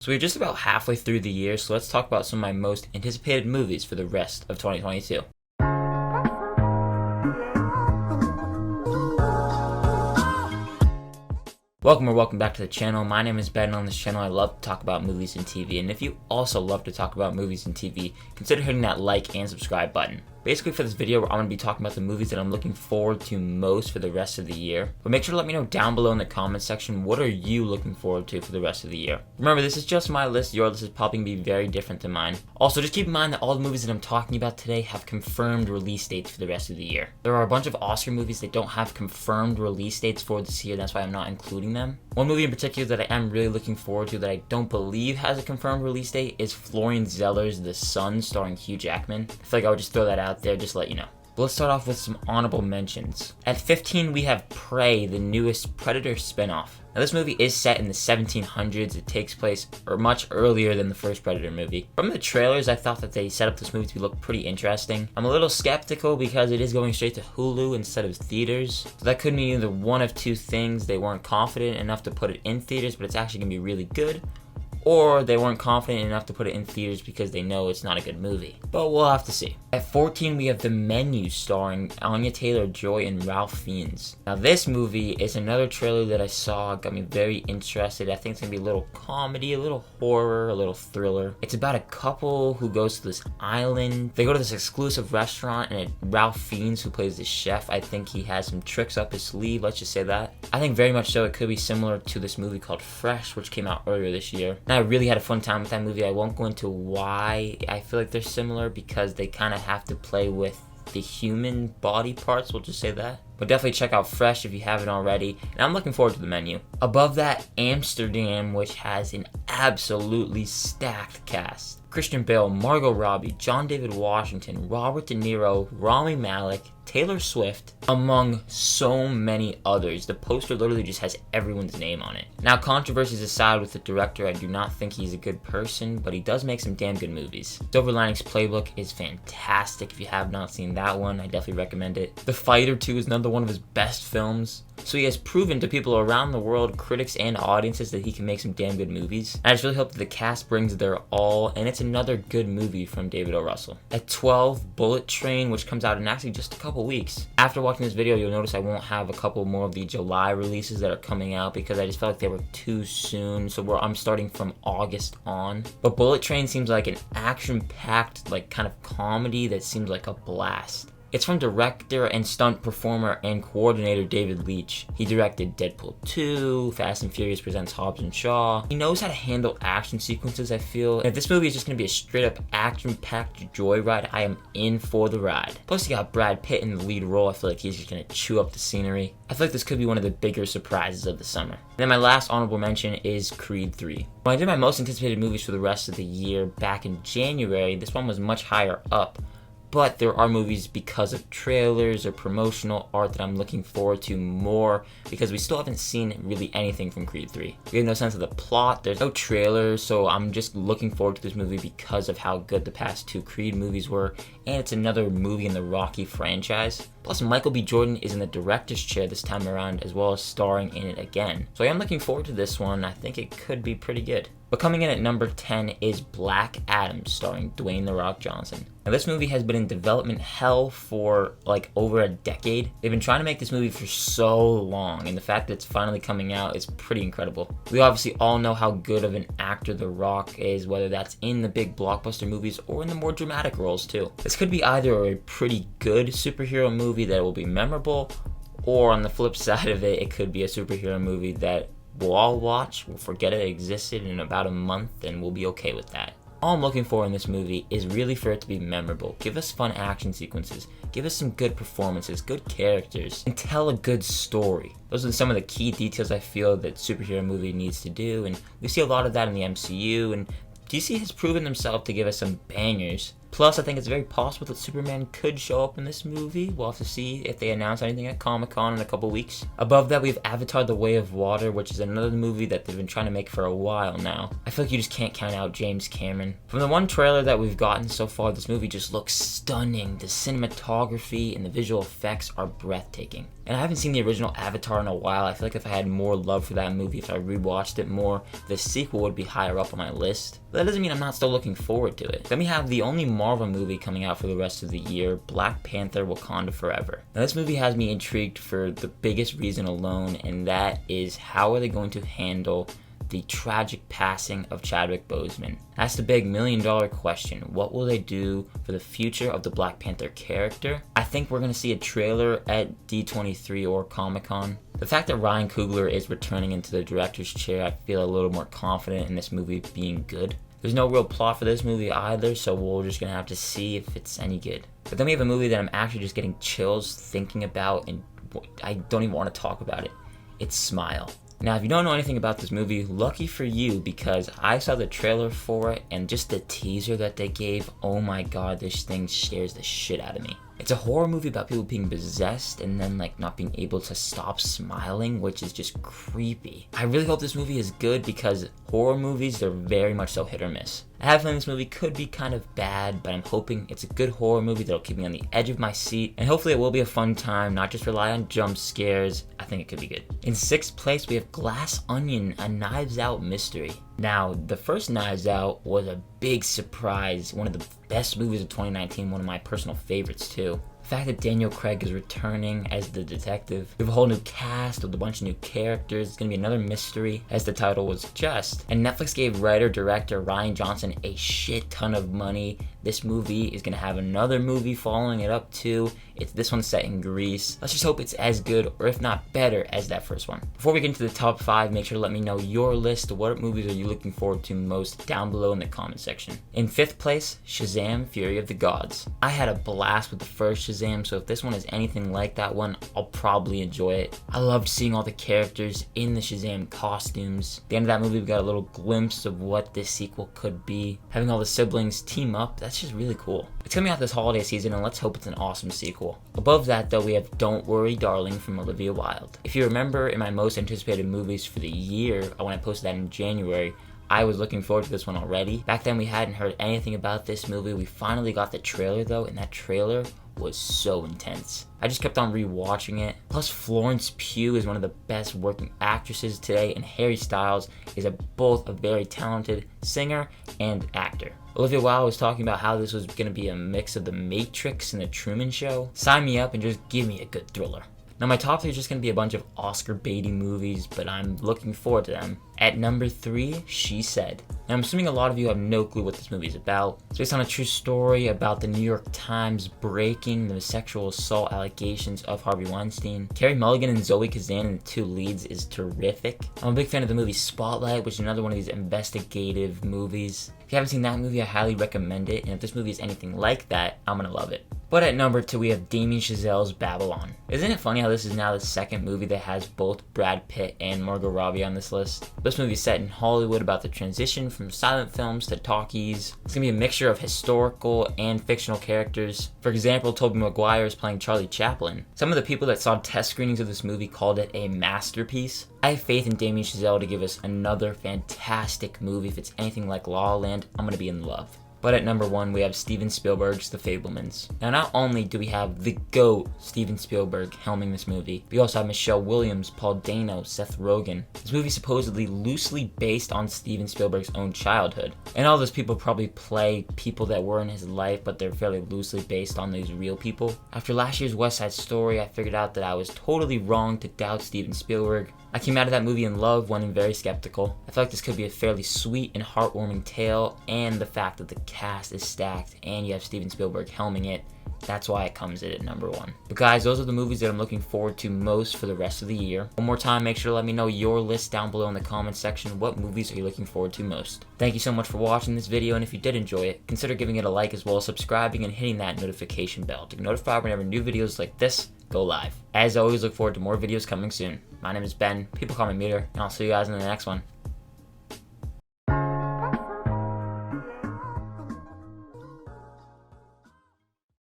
So we're just about halfway through the year, so let's talk about some of my most anticipated movies for the rest of 2022. Welcome back to the channel. My name is Ben, and on this channel I love to talk about movies and TV, and if you also love to talk about movies and TV, consider hitting that like and subscribe button. Basically for this video, I'm going to be talking about the movies that I'm looking forward to most for the rest of the year. But make sure to let me know down below in the comment section, what are you looking forward to for the rest of the year? Remember, this is just my list. Your list is probably going to be very different than mine. Also, just keep in mind that all the movies that I'm talking about today have confirmed release dates for the rest of the year. There are a bunch of Oscar movies that don't have confirmed release dates for this year. That's why I'm not including them. One movie in particular that I am really looking forward to that I don't believe has a confirmed release date is Florian Zeller's The Sun, starring Hugh Jackman. I feel like I would just throw that out there just to let you know. But let's start off with some honorable mentions. At 15, we have Prey, the newest Predator spinoff. Now, this movie is set in the 1700s. It takes place much earlier than the first Predator movie. From the trailers, I thought that they set up this movie to look pretty interesting. I'm a little skeptical because it is going straight to Hulu instead of theaters. So that could mean either one of two things. They weren't confident enough to put it in theaters, but it's actually going to be really good. Or they weren't confident enough to put it in theaters because they know it's not a good movie. But we'll have to see. At 14, we have The Menu, starring Anya Taylor-Joy and Ralph Fiennes. Now, this movie is another trailer that I saw, got me very interested. I think it's gonna be a little comedy, a little horror, a little thriller. It's about a couple who goes to this island. They go to this exclusive restaurant, and Ralph Fiennes, who plays the chef, I think he has some tricks up his sleeve, let's just say that. I think very much so it could be similar to this movie called Fresh, which came out earlier this year. And I really had a fun time with that movie. I won't go into why I feel like they're similar, because they kind of have to play with the human body parts, we'll just say that. But definitely check out Fresh if you haven't already, and I'm looking forward to The Menu. Above that, Amsterdam, which has an absolutely stacked cast. Christian Bale, Margot Robbie, John David Washington, Robert De Niro, Rami Malek, Taylor Swift, among so many others. The poster literally just has everyone's name on it. Now, controversies aside with the director, I do not think he's a good person, but he does make some damn good movies. Silver Linings Playbook is fantastic. If you have not seen that one, I definitely recommend it. The Fighter 2 is another one of his best films. So he has proven to people around the world, critics and audiences, that he can make some damn good movies. And I just really hope that the cast brings their all, and it's another good movie from David O. Russell. At 12, Bullet Train, which comes out in actually just a couple weeks. After watching this video, you'll notice I won't have a couple more of the July releases that are coming out because I just felt like they were too soon. So I'm starting from August on. But Bullet Train seems like an action-packed, like, kind of comedy that seems like a blast. It's from director and stunt performer and coordinator David Leitch. He directed Deadpool 2, Fast and Furious Presents Hobbs and Shaw. He knows how to handle action sequences, I feel. And if this movie is just going to be a straight up action-packed joyride, I am in for the ride. Plus, you got Brad Pitt in the lead role. I feel like he's just going to chew up the scenery. I feel like this could be one of the bigger surprises of the summer. And then my last honorable mention is Creed 3. When I did my most anticipated movies for the rest of the year back in January, this one was much higher up. But there are movies because of trailers or promotional art that I'm looking forward to more, because we still haven't seen really anything from Creed 3. We have no sense of the plot, there's no trailer, so I'm just looking forward to this movie because of how good the past two Creed movies were, and it's another movie in the Rocky franchise. Plus, Michael B. Jordan is in the director's chair this time around, as well as starring in it again. So I am looking forward to this one. I think it could be pretty good. But coming in at number 10 is Black Adam, starring Dwayne "The Rock" Johnson. Now, this movie has been in development hell for like over a decade. They've been trying to make this movie for so long, and the fact that it's finally coming out is pretty incredible. We obviously all know how good of an actor The Rock is, whether that's in the big blockbuster movies or in the more dramatic roles too. This could be either a pretty good superhero movie that will be memorable, or on the flip side of it, it could be a superhero movie that we'll all watch, we'll forget it existed in about a month, and we'll be okay with that. All I'm looking for in this movie is really for it to be memorable. Give us fun action sequences, give us some good performances, good characters, and tell a good story. Those are some of the key details I feel that superhero movie needs to do, and we see a lot of that in the MCU, and DC has proven themselves to give us some bangers. Plus, I think it's very possible that Superman could show up in this movie. We'll have to see if they announce anything at Comic-Con in a couple weeks. Above that, we have Avatar: The Way of Water, which is another movie that they've been trying to make for a while now. I feel like you just can't count out James Cameron. From the one trailer that we've gotten so far, this movie just looks stunning. The cinematography and the visual effects are breathtaking. And I haven't seen the original Avatar in a while. I feel like if I had more love for that movie, if I rewatched it more, the sequel would be higher up on my list. But that doesn't mean I'm not still looking forward to it. Then we have the only Marvel movie coming out for the rest of the year, Black Panther: Wakanda Forever. Now this movie has me intrigued for the biggest reason alone, and that is how are they going to handle the tragic passing of Chadwick Boseman. That's the big $1 million question. What will they do for the future of the Black Panther character? I think we're going to see a trailer at D23 or Comic-Con. The fact that Ryan Coogler is returning into the director's chair, I feel a little more confident in this movie being good. There's no real plot for this movie either, so we're just going to have to see if it's any good. But then we have a movie that I'm actually just getting chills thinking about, and I don't even want to talk about it. It's Smile. Now, if you don't know anything about this movie, lucky for you, because I saw the trailer for it and just the teaser that they gave, oh my god, this thing scares the shit out of me. It's a horror movie about people being possessed and then not being able to stop smiling, which is just creepy. I really hope this movie is good because horror movies, they're very much so hit or miss. I have a feeling this movie could be kind of bad, but I'm hoping it's a good horror movie that'll keep me on the edge of my seat, and hopefully it will be a fun time, not just rely on jump scares. I think it could be good. In 6th place, we have Glass Onion, a Knives Out mystery. Now, the first Knives Out was a big surprise, one of the best movies of 2019, one of my personal favorites too. The fact that Daniel Craig is returning as the detective. We have a whole new cast with a bunch of new characters. It's going to be another mystery, as the title would suggest. And Netflix gave writer-director Rian Johnson a shit ton of money. This movie is going to have another movie following it up too. This one's set in Greece. Let's just hope it's as good, or if not better, as that first one. Before we get into the top 5, make sure to let me know your list. What movies are you looking forward to most down below in the comment section. In 5th place, Shazam: Fury of the Gods. I had a blast with the first Shazam, so if this one is anything like that one, I'll probably enjoy it. I loved seeing all the characters in the Shazam costumes. At the end of that movie, we got a little glimpse of what this sequel could be. Having all the siblings team up, that's just really cool. It's coming out this holiday season, and let's hope it's an awesome sequel. Above that, though, we have Don't Worry, Darling from Olivia Wilde. If you remember in my most anticipated movies for the year, when I posted that in January, I was looking forward to this one already. Back then, we hadn't heard anything about this movie. We finally got the trailer, though, and that trailer was so intense. I just kept on rewatching it. Plus, Florence Pugh is one of the best working actresses today, and Harry Styles is both a very talented singer and actor. Olivia Wilde was talking about how this was going to be a mix of The Matrix and The Truman Show. Sign me up and just give me a good thriller. Now my top 3 is just going to be a bunch of Oscar-baiting movies, but I'm looking forward to them. At number 3, She Said. Now I'm assuming a lot of you have no clue what this movie is about. It's based on a true story about the New York Times breaking the sexual assault allegations of Harvey Weinstein. Carey Mulligan and Zoe Kazan in the 2 leads is terrific. I'm a big fan of the movie Spotlight, which is another one of these investigative movies. If you haven't seen that movie, I highly recommend it, and if this movie is anything like that, I'm gonna love it. But at number 2, we have Damien Chazelle's Babylon. Isn't it funny how this is now the second movie that has both Brad Pitt and Margot Robbie on this list? This movie is set in Hollywood about the transition from silent films to talkies. It's gonna be a mixture of historical and fictional characters. For example, Tobey Maguire is playing Charlie Chaplin. Some of the people that saw test screenings of this movie called it a masterpiece. I have faith in Damien Chazelle to give us another fantastic movie. If it's anything like La La Land, I'm gonna be in love. But at number 1, we have Steven Spielberg's The Fabelmans. Now, not only do we have the GOAT Steven Spielberg helming this movie, we also have Michelle Williams, Paul Dano, Seth Rogen. This movie is supposedly loosely based on Steven Spielberg's own childhood. And all those people probably play people that were in his life, but they're fairly loosely based on these real people. After last year's West Side Story, I figured out that I was totally wrong to doubt Steven Spielberg. I came out of that movie in love when I'm very skeptical. I feel like this could be a fairly sweet and heartwarming tale, and the fact that the cast is stacked and you have Steven Spielberg helming it, that's why it comes in at number 1. But guys, those are the movies that I'm looking forward to most for the rest of the year. One more time, make sure to let me know your list down below in the comments section. What movies are you looking forward to most? Thank you so much for watching this video, and if you did enjoy it, consider giving it a like as well as subscribing and hitting that notification bell to get notified whenever new videos like this go live. As always, look forward to more videos coming soon. My name is Ben, people call me Meter, and I'll see you guys in the next one.